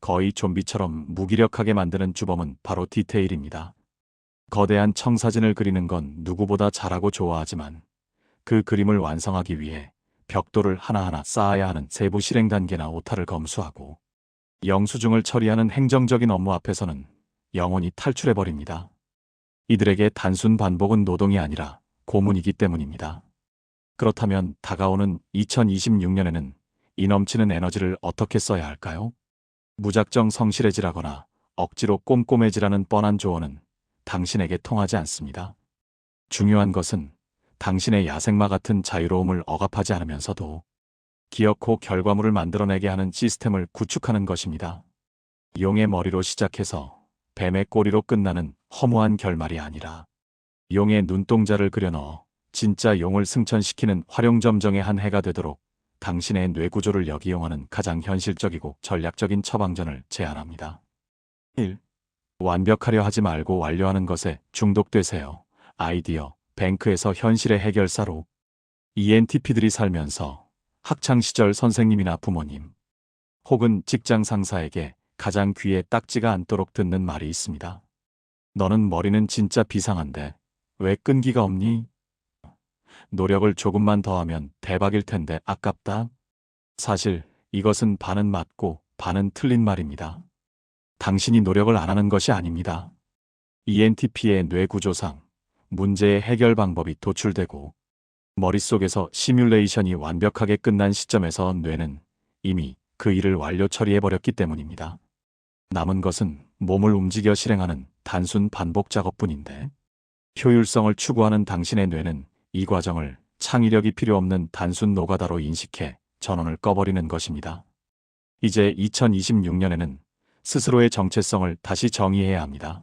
거의 좀비처럼 무기력하게 만드는 주범은 바로 디테일입니다. 거대한 청사진을 그리는 건 누구보다 잘하고 좋아하지만 그 그림을 완성하기 위해 벽돌을 하나하나 쌓아야 하는 세부 실행 단계나 오타를 검수하고 영수증을 처리하는 행정적인 업무 앞에서는 영혼이 탈출해버립니다. 이들에게 단순 반복은 노동이 아니라 고문이기 때문입니다. 그렇다면 다가오는 2026년에는 이 넘치는 에너지를 어떻게 써야 할까요? 무작정 성실해지라거나 억지로 꼼꼼해지라는 뻔한 조언은 당신에게 통하지 않습니다. 중요한 것은 당신의 야생마 같은 자유로움을 억압하지 않으면서도 기어코 결과물을 만들어내게 하는 시스템을 구축하는 것입니다. 용의 머리로 시작해서 뱀의 꼬리로 끝나는 허무한 결말이 아니라 용의 눈동자를 그려넣어 진짜 용을 승천시키는 활용점정의 한 해가 되도록 당신의 뇌구조를 역이용하는 가장 현실적이고 전략적인 처방전을 제안합니다. 1. 완벽하려 하지 말고 완료하는 것에 중독되세요. 아이디어, 뱅크에서 현실의 해결사로. ENTP들이 살면서 학창시절 선생님이나 부모님 혹은 직장 상사에게 가장 귀에 딱지가 않도록 듣는 말이 있습니다. 너는 머리는 진짜 비상한데 왜 끈기가 없니? 노력을 조금만 더 하면 대박일 텐데 아깝다. 사실 이것은 반은 맞고 반은 틀린 말입니다. 당신이 노력을 안 하는 것이 아닙니다. ENTP의 뇌구조상 문제의 해결 방법이 도출되고 머릿속에서 시뮬레이션이 완벽하게 끝난 시점에서 뇌는 이미 그 일을 완료 처리해버렸기 때문입니다. 남은 것은 몸을 움직여 실행하는 단순 반복 작업뿐인데 효율성을 추구하는 당신의 뇌는 이 과정을 창의력이 필요 없는 단순 노가다로 인식해 전원을 꺼버리는 것입니다. 이제 2026년에는 스스로의 정체성을 다시 정의해야 합니다.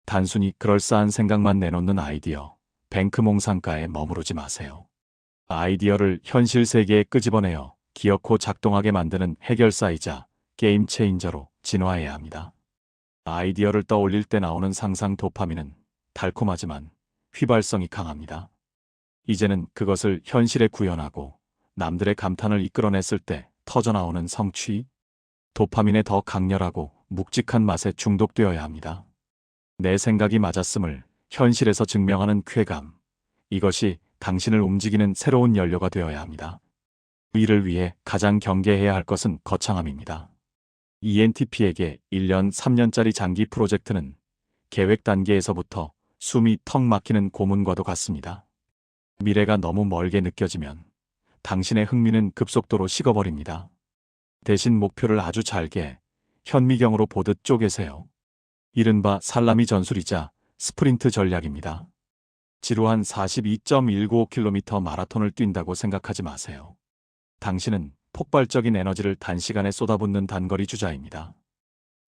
단순히 그럴싸한 생각만 내놓는 아이디어, 뱅크몽상가에 머무르지 마세요. 아이디어를 현실 세계에 끄집어내어 기어코 작동하게 만드는 해결사이자 게임 체인저로 진화해야 합니다. 아이디어를 떠올릴 때 나오는 상상 도파민은 달콤하지만 휘발성이 강합니다. 이제는 그것을 현실에 구현하고 남들의 감탄을 이끌어냈을 때 터져나오는 성취, 도파민의 더 강렬하고 묵직한 맛에 중독되어야 합니다. 내 생각이 맞았음을 현실에서 증명하는 쾌감, 이것이 당신을 움직이는 새로운 연료가 되어야 합니다. 이를 위해 가장 경계해야 할 것은 거창함입니다. ENTP에게 1년, 3년짜리 장기 프로젝트는 계획 단계에서부터 숨이 턱 막히는 고문과도 같습니다. 미래가 너무 멀게 느껴지면 당신의 흥미는 급속도로 식어버립니다. 대신 목표를 아주 잘게 현미경으로 보듯 쪼개세요. 이른바 살라미 전술이자 스프린트 전략입니다. 지루한 42.195km 마라톤을 뛴다고 생각하지 마세요. 당신은 폭발적인 에너지를 단시간에 쏟아붓는 단거리 주자입니다.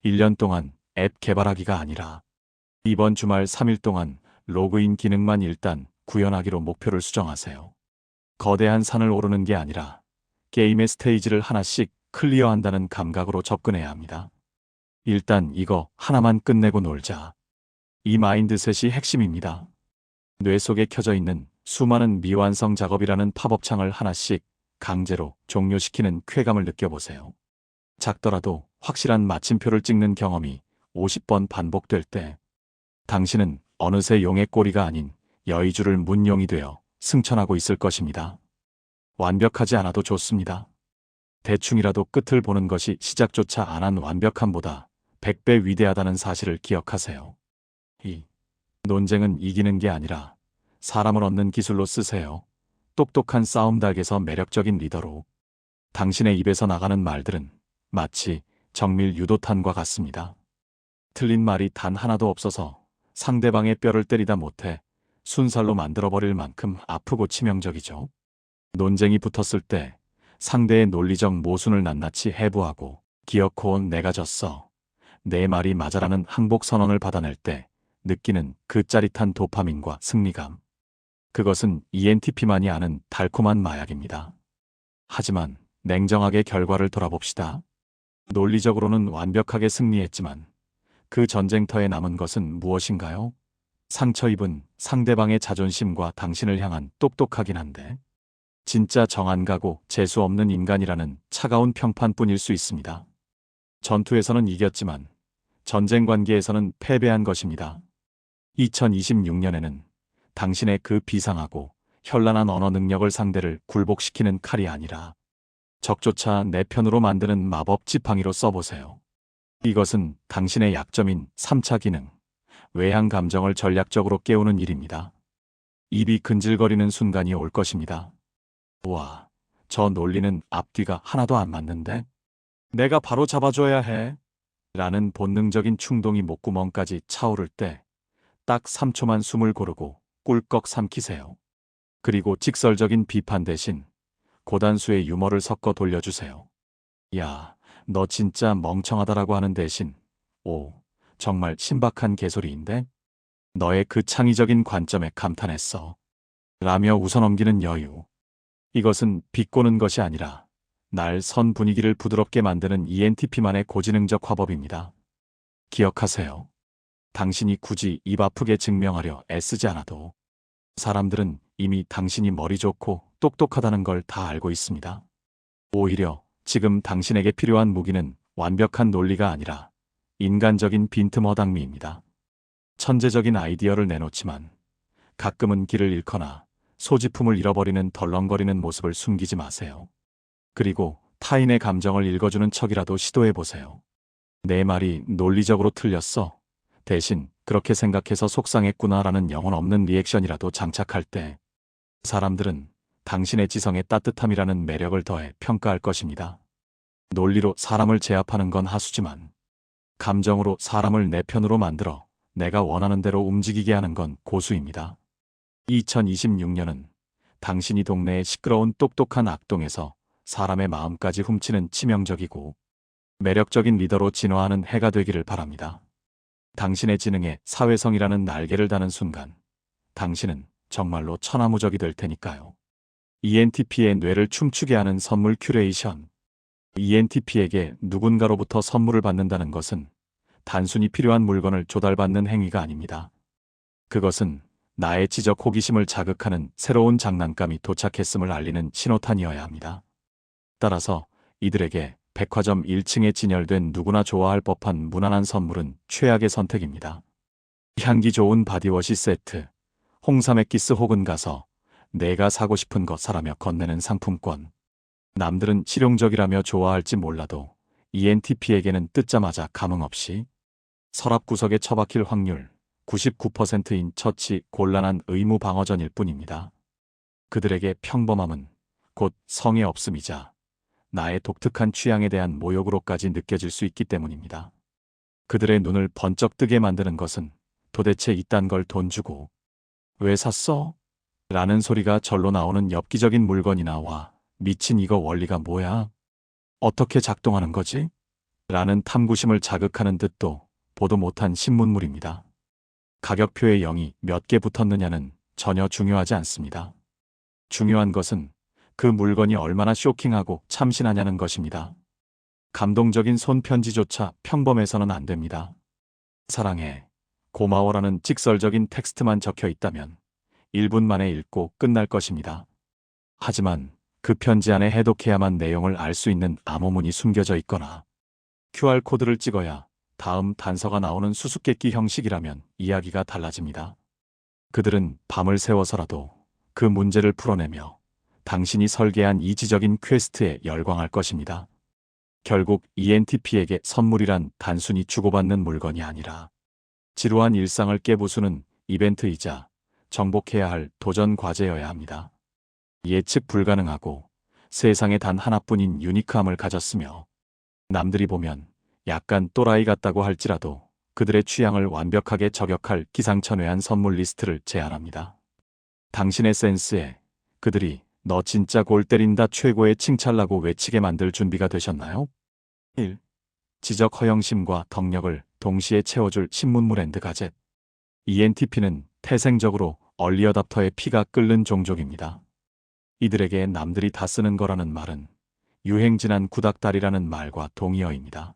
1년 동안 앱 개발하기가 아니라 이번 주말 3일 동안 로그인 기능만 일단 구현하기로 목표를 수정하세요. 거대한 산을 오르는 게 아니라 게임의 스테이지를 하나씩 클리어한다는 감각으로 접근해야 합니다. 일단 이거 하나만 끝내고 놀자. 이 마인드셋이 핵심입니다. 뇌 속에 켜져 있는 수많은 미완성 작업이라는 팝업 창을 하나씩 강제로 종료시키는 쾌감을 느껴보세요. 작더라도 확실한 마침표를 찍는 경험이 50번 반복될 때 당신은 어느새 용의 꼬리가 아닌 여의주를 문용이 되어 승천하고 있을 것입니다. 완벽하지 않아도 좋습니다. 대충이라도 끝을 보는 것이 시작조차 안 한 완벽함보다 100배 위대하다는 사실을 기억하세요. 이 논쟁은 이기는 게 아니라 사람을 얻는 기술로 쓰세요. 똑똑한 싸움 닭에서 매력적인 리더로. 당신의 입에서 나가는 말들은 마치 정밀 유도탄과 같습니다. 틀린 말이 단 하나도 없어서 상대방의 뼈를 때리다 못해 순살로 만들어버릴 만큼 아프고 치명적이죠. 논쟁이 붙었을 때 상대의 논리적 모순을 낱낱이 해부하고 기어코온 내가 졌어. 내 말이 맞아라는 항복 선언을 받아낼 때 느끼는 그 짜릿한 도파민과 승리감. 그것은 ENTP만이 아는 달콤한 마약입니다. 하지만 냉정하게 결과를 돌아봅시다. 논리적으로는 완벽하게 승리했지만 그 전쟁터에 남은 것은 무엇인가요? 상처 입은 상대방의 자존심과 당신을 향한 똑똑하긴 한데 진짜 정안가고 재수 없는 인간이라는 차가운 평판뿐일 수 있습니다. 전투에서는 이겼지만 전쟁 관계에서는 패배한 것입니다. 2026년에는 당신의 그 비상하고 현란한 언어 능력을 상대를 굴복시키는 칼이 아니라 적조차 내 편으로 만드는 마법 지팡이로 써보세요. 이것은 당신의 약점인 3차 기능, 외향 감정을 전략적으로 깨우는 일입니다. 입이 근질거리는 순간이 올 것입니다. 우와, 저 논리는 앞뒤가 하나도 안 맞는데? 내가 바로 잡아줘야 해. 라는 본능적인 충동이 목구멍까지 차오를 때 딱 3초만 숨을 고르고 꿀꺽 삼키세요. 그리고 직설적인 비판 대신 고단수의 유머를 섞어 돌려주세요. 야, 너 진짜 멍청하다라고 하는 대신 오, 정말 신박한 개소리인데? 너의 그 창의적인 관점에 감탄했어. 라며 웃어넘기는 여유. 이것은 비꼬는 것이 아니라 날 선 분위기를 부드럽게 만드는 ENTP만의 고지능적 화법입니다. 기억하세요. 당신이 굳이 입 아프게 증명하려 애쓰지 않아도 사람들은 이미 당신이 머리 좋고 똑똑하다는 걸 다 알고 있습니다. 오히려 지금 당신에게 필요한 무기는 완벽한 논리가 아니라 인간적인 빈틈허당미입니다. 천재적인 아이디어를 내놓지만 가끔은 길을 잃거나 소지품을 잃어버리는 덜렁거리는 모습을 숨기지 마세요. 그리고 타인의 감정을 읽어주는 척이라도 시도해보세요. 내 말이 논리적으로 틀렸어. 대신 그렇게 생각해서 속상했구나라는 영혼 없는 리액션이라도 장착할 때 사람들은 당신의 지성의 따뜻함이라는 매력을 더해 평가할 것입니다. 논리로 사람을 제압하는 건 하수지만 감정으로 사람을 내 편으로 만들어 내가 원하는 대로 움직이게 하는 건 고수입니다. 2026년은 당신이 동네의 시끄러운 똑똑한 악동에서 사람의 마음까지 훔치는 치명적이고 매력적인 리더로 진화하는 해가 되기를 바랍니다. 당신의 지능에 사회성이라는 날개를 다는 순간 당신은 정말로 천하무적이 될 테니까요. ENTP의 뇌를 춤추게 하는 선물 큐레이션. ENTP에게 누군가로부터 선물을 받는다는 것은 단순히 필요한 물건을 조달받는 행위가 아닙니다. 그것은 나의 지적 호기심을 자극하는 새로운 장난감이 도착했음을 알리는 신호탄이어야 합니다. 따라서 이들에게 백화점 1층에 진열된 누구나 좋아할 법한 무난한 선물은 최악의 선택입니다. 향기 좋은 바디워시 세트, 홍삼 액기스 혹은 가서 내가 사고 싶은 거 사라며 건네는 상품권. 남들은 실용적이라며 좋아할지 몰라도 ENTP에게는 뜯자마자 감흥 없이 서랍 구석에 처박힐 확률 99%인 처치 곤란한 의무 방어전일 뿐입니다. 그들에게 평범함은 곧 성의 없음이자 나의 독특한 취향에 대한 모욕으로까지 느껴질 수 있기 때문입니다. 그들의 눈을 번쩍 뜨게 만드는 것은 도대체 이딴 걸 돈 주고 왜 샀어? 라는 소리가 절로 나오는 엽기적인 물건이나 와 미친 이거 원리가 뭐야? 어떻게 작동하는 거지? 라는 탐구심을 자극하는 듯도 보도 못한 신문물입니다. 가격표에 0이 몇 개 붙었느냐는 전혀 중요하지 않습니다. 중요한 것은 그 물건이 얼마나 쇼킹하고 참신하냐는 것입니다. 감동적인 손편지조차 평범해서는 안 됩니다. 사랑해, 고마워라는 직설적인 텍스트만 적혀 있다면 1분 만에 읽고 끝날 것입니다. 하지만 그 편지 안에 해독해야만 내용을 알 수 있는 암호문이 숨겨져 있거나 QR코드를 찍어야 다음 단서가 나오는 수수께끼 형식이라면 이야기가 달라집니다. 그들은 밤을 새워서라도 그 문제를 풀어내며 당신이 설계한 이지적인 퀘스트에 열광할 것입니다. 결국 ENTP에게 선물이란 단순히 주고받는 물건이 아니라 지루한 일상을 깨부수는 이벤트이자 정복해야 할 도전 과제여야 합니다. 예측 불가능하고 세상에 단 하나뿐인 유니크함을 가졌으며 남들이 보면 약간 또라이 같다고 할지라도 그들의 취향을 완벽하게 저격할 기상천외한 선물 리스트를 제안합니다. 당신의 센스에 그들이 너 진짜 골 때린다 최고의 칭찬라고 외치게 만들 준비가 되셨나요? 1. 지적 허영심과 덕력을 동시에 채워줄 신문물 가젯. ENTP는 태생적으로 얼리어답터의 피가 끓는 종족입니다. 이들에게 남들이 다 쓰는 거라는 말은 유행진한 구닥다리라는 말과 동의어입니다.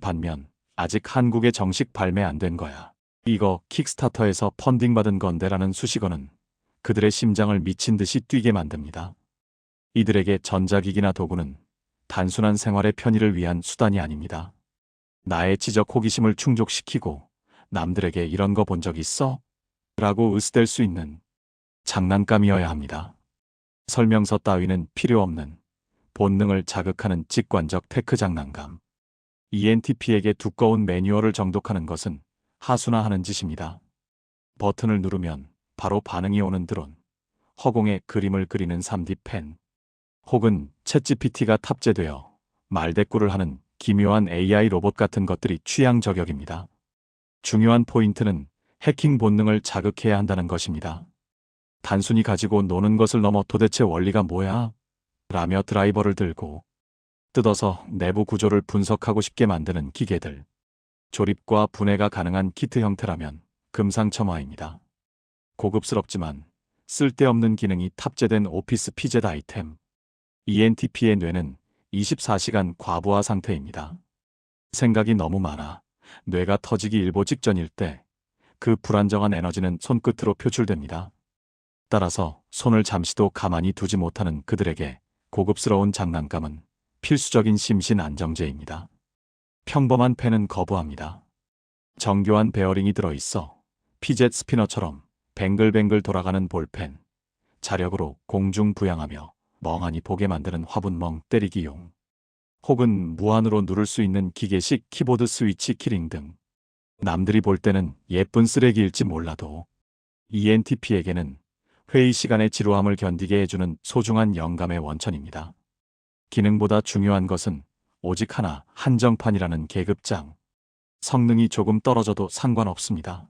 반면 아직 한국에 정식 발매 안 된 거야. 이거 킥스타터에서 펀딩받은 건데라는 수식어는 그들의 심장을 미친 듯이 뛰게 만듭니다. 이들에게 전자기기나 도구는 단순한 생활의 편의를 위한 수단이 아닙니다. 나의 지적 호기심을 충족시키고 남들에게 이런 거 본 적 있어? 라고 으스댈 수 있는 장난감이어야 합니다. 설명서 따위는 필요 없는 본능을 자극하는 직관적 테크 장난감. ENTP에게 두꺼운 매뉴얼을 정독하는 것은 하수나 하는 짓입니다. 버튼을 누르면 바로 반응이 오는 드론, 허공에 그림을 그리는 3D 펜, 혹은 챗GPT가 탑재되어 말대꾸를 하는 기묘한 AI 로봇 같은 것들이 취향 저격입니다. 중요한 포인트는 해킹 본능을 자극해야 한다는 것입니다. 단순히 가지고 노는 것을 넘어 도대체 원리가 뭐야? 라며 드라이버를 들고 뜯어서 내부 구조를 분석하고 싶게 만드는 기계들. 조립과 분해가 가능한 키트 형태라면 금상첨화입니다. 고급스럽지만 쓸데없는 기능이 탑재된 오피스 피젯 아이템. ENTP의 뇌는 24시간 과부하 상태입니다. 생각이 너무 많아 뇌가 터지기 일보 직전일 때 그 불안정한 에너지는 손끝으로 표출됩니다. 따라서 손을 잠시도 가만히 두지 못하는 그들에게 고급스러운 장난감은 필수적인 심신 안정제입니다. 평범한 펜은 거부합니다. 정교한 베어링이 들어있어 피젯 스피너처럼 뱅글뱅글 돌아가는 볼펜, 자력으로 공중 부양하며 멍하니 보게 만드는 화분 멍 때리기용, 혹은 무한으로 누를 수 있는 기계식 키보드 스위치 키링 등 남들이 볼 때는 예쁜 쓰레기일지 몰라도 ENTP에게는 회의 시간의 지루함을 견디게 해주는 소중한 영감의 원천입니다. 기능보다 중요한 것은 오직 하나, 한정판이라는 계급장. 성능이 조금 떨어져도 상관없습니다.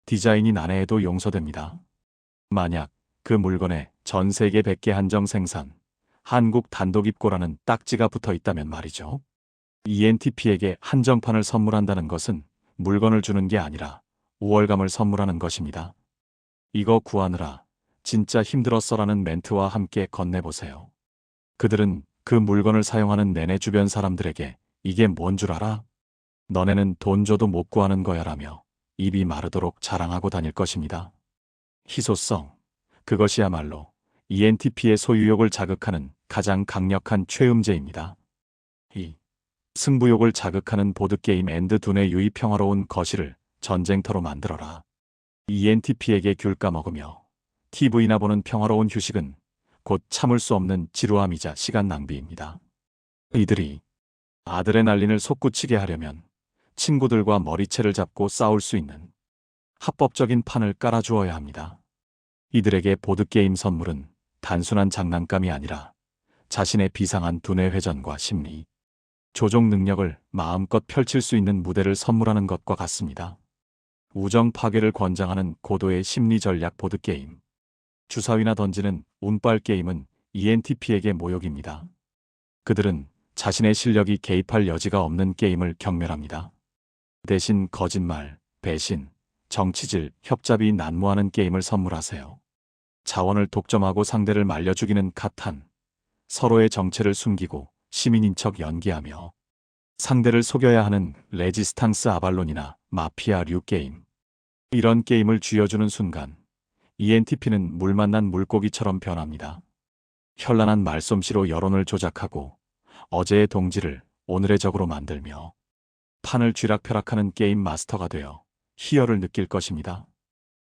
디자인이 난해해도 용서됩니다. 만약 그 물건에 전 세계 100개 한정 생산, 한국 단독 입고라는 딱지가 붙어 있다면 말이죠. ENTP에게 한정판을 선물한다는 것은 물건을 주는 게 아니라 우월감을 선물하는 것입니다. 이거 구하느라 진짜 힘들었어라는 멘트와 함께 건네보세요. 그들은 그 물건을 사용하는 내내 주변 사람들에게 이게 뭔 줄 알아? 너네는 돈 줘도 못 구하는 거야 라며 입이 마르도록 자랑하고 다닐 것입니다. 희소성, 그것이야말로 ENTP의 소유욕을 자극하는 가장 강력한 최음제입니다. 2. 승부욕을 자극하는 보드게임 앤드 두뇌 유의 평화로운 거실을 전쟁터로 만들어라. ENTP에게 귤 까먹으며 TV나 보는 평화로운 휴식은 곧 참을 수 없는 지루함이자 시간 낭비입니다. 이들이 아드레날린을 솟구치게 하려면 친구들과 머리채를 잡고 싸울 수 있는 합법적인 판을 깔아주어야 합니다. 이들에게 보드게임 선물은 단순한 장난감이 아니라 자신의 비상한 두뇌 회전과 심리, 조종 능력을 마음껏 펼칠 수 있는 무대를 선물하는 것과 같습니다. 우정 파괴를 권장하는 고도의 심리 전략 보드게임. 주사위나 던지는 운빨 게임은 ENTP에게 모욕입니다. 그들은 자신의 실력이 개입할 여지가 없는 게임을 경멸합니다. 대신 거짓말, 배신, 정치질, 협잡이 난무하는 게임을 선물하세요. 자원을 독점하고 상대를 말려 죽이는 카탄. 서로의 정체를 숨기고 시민인 척 연기하며 상대를 속여야 하는 레지스탕스 아발론이나 마피아류 게임. 이런 게임을 쥐어주는 순간 ENTP는 물 만난 물고기처럼 변합니다. 현란한 말솜씨로 여론을 조작하고 어제의 동지를 오늘의 적으로 만들며 판을 쥐락펴락하는 게임 마스터가 되어 희열을 느낄 것입니다.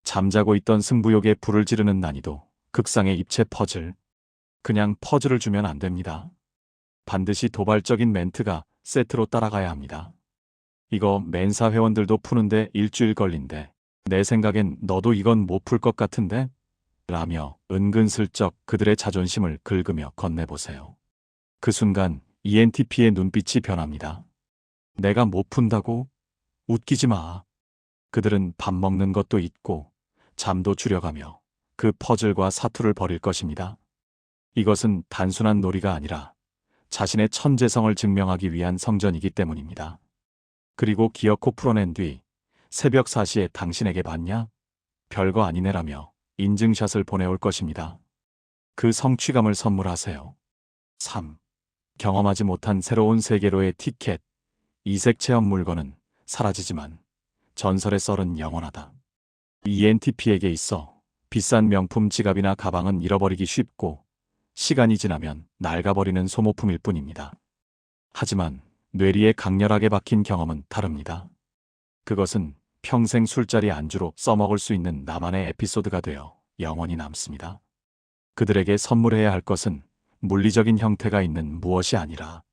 잠자고 있던 승부욕에 불을 지르는 난이도, 극상의 입체 퍼즐. 그냥 퍼즐을 주면 안 됩니다. 반드시 도발적인 멘트가 세트로 따라가야 합니다. 이거 멘사 회원들도 푸는데 일주일 걸린대. 내 생각엔 너도 이건 못 풀 것 같은데? 라며 은근슬쩍 그들의 자존심을 긁으며 건네보세요. 그 순간 ENTP의 눈빛이 변합니다. 내가 못 푼다고? 웃기지 마. 그들은 밥 먹는 것도 잊고 잠도 줄여가며 그 퍼즐과 사투를 벌일 것입니다. 이것은 단순한 놀이가 아니라 자신의 천재성을 증명하기 위한 성전이기 때문입니다. 그리고 기어코 풀어낸 뒤 새벽 4시에 당신에게 봤냐? 별거 아니네라며 인증샷을 보내올 것입니다. 그 성취감을 선물하세요. 3. 경험하지 못한 새로운 세계로의 티켓. 이색 체험 물건은 사라지지만 전설의 썰은 영원하다. ENTP에게 있어 비싼 명품 지갑이나 가방은 잃어버리기 쉽고 시간이 지나면 낡아버리는 소모품일 뿐입니다. 하지만 뇌리에 강렬하게 박힌 경험은 다릅니다. 그것은 평생 술자리 안주로 써먹을 수 있는 나만의 에피소드가 되어 영원히 남습니다. 그들에게 선물해야 할 것은 물리적인 형태가 있는 무엇이 아니라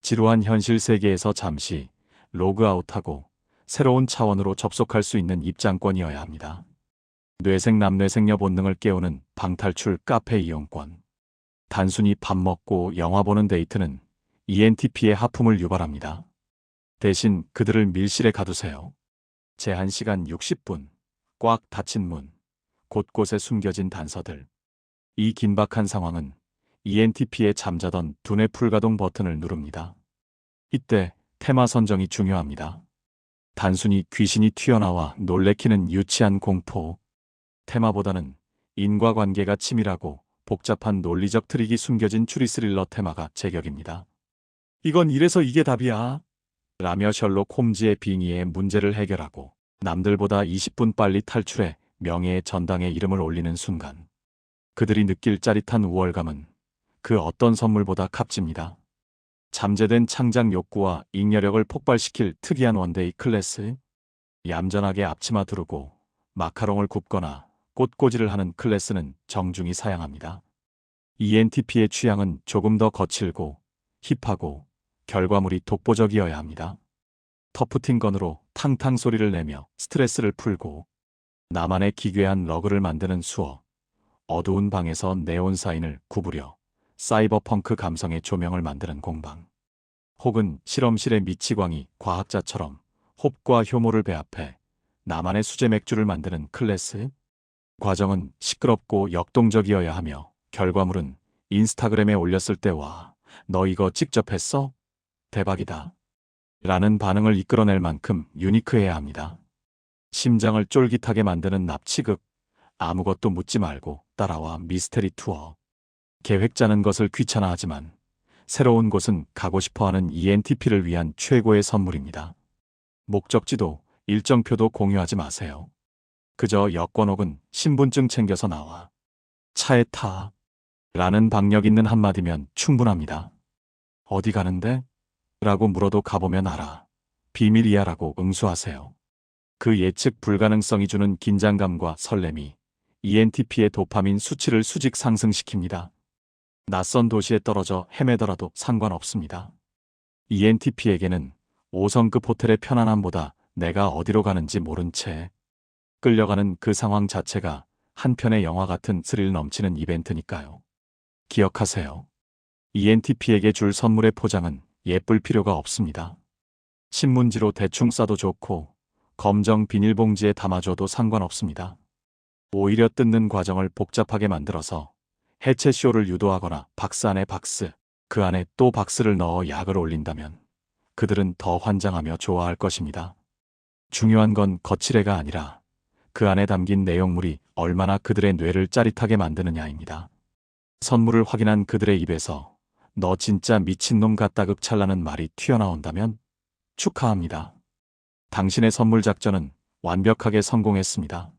지루한 현실 세계에서 잠시 로그아웃하고 새로운 차원으로 접속할 수 있는 입장권이어야 합니다. 뇌생 남뇌생녀 본능을 깨우는 방탈출 카페 이용권. 단순히 밥 먹고 영화 보는 데이트는 ENTP의 하품을 유발합니다. 대신 그들을 밀실에 가두세요. 제한 시간 60분. 꽉 닫힌 문. 곳곳에 숨겨진 단서들. 이 긴박한 상황은 ENTP의 잠자던 두뇌 풀가동 버튼을 누릅니다. 이때 테마 선정이 중요합니다. 단순히 귀신이 튀어나와 놀래키는 유치한 공포. 테마보다는 인과관계가 치밀하고 복잡한 논리적 트릭이 숨겨진 추리 스릴러 테마가 제격입니다. 이건 이래서 이게 답이야. 라며 셜록 홈즈의 빙의의 문제를 해결하고 남들보다 20분 빨리 탈출해 명예의 전당에 이름을 올리는 순간 그들이 느낄 짜릿한 우월감은 그 어떤 선물보다 값집니다. 잠재된 창작 욕구와 잉여력을 폭발시킬 특이한 원데이 클래스. 얌전하게 앞치마 두르고 마카롱을 굽거나 꽃꽂이를 하는 클래스는 정중히 사양합니다. ENTP의 취향은 조금 더 거칠고 힙하고 결과물이 독보적이어야 합니다. 터프팅건으로 탕탕 소리를 내며 스트레스를 풀고 나만의 기괴한 러그를 만드는 수어. 어두운 방에서 네온 사인을 구부려 사이버펑크 감성의 조명을 만드는 공방. 혹은 실험실의 미치광이 과학자처럼 홉과 효모를 배합해 나만의 수제 맥주를 만드는 클래스. 과정은 시끄럽고 역동적이어야 하며 결과물은 인스타그램에 올렸을 때 와, 너 이거 직접 했어? 대박이다. 라는 반응을 이끌어낼 만큼 유니크해야 합니다. 심장을 쫄깃하게 만드는 납치극. 아무것도 묻지 말고 따라와 미스테리 투어. 계획 짜는 것을 귀찮아하지만 새로운 곳은 가고 싶어하는 ENTP를 위한 최고의 선물입니다. 목적지도 일정표도 공유하지 마세요. 그저 여권 혹은 신분증 챙겨서 나와. 차에 타. 라는 박력 있는 한마디면 충분합니다. 어디 가는데? 라고 물어도 가보면 알아. 비밀이야 라고 응수하세요. 그 예측 불가능성이 주는 긴장감과 설렘이 ENTP의 도파민 수치를 수직 상승시킵니다. 낯선 도시에 떨어져 헤매더라도 상관없습니다. ENTP에게는 5성급 호텔의 편안함보다 내가 어디로 가는지 모른 채 끌려가는 그 상황 자체가 한 편의 영화 같은 스릴 넘치는 이벤트니까요. 기억하세요. ENTP에게 줄 선물의 포장은 예쁠 필요가 없습니다. 신문지로 대충 싸도 좋고 검정 비닐봉지에 담아줘도 상관없습니다. 오히려 뜯는 과정을 복잡하게 만들어서 해체쇼를 유도하거나 박스 안에 박스, 그 안에 또 박스를 넣어 약을 올린다면 그들은 더 환장하며 좋아할 것입니다. 중요한 건 거칠애가 아니라 그 안에 담긴 내용물이 얼마나 그들의 뇌를 짜릿하게 만드느냐입니다. 선물을 확인한 그들의 입에서 너 진짜 미친놈 같다급 찰나는 말이 튀어나온다면 축하합니다. 당신의 선물 작전은 완벽하게 성공했습니다.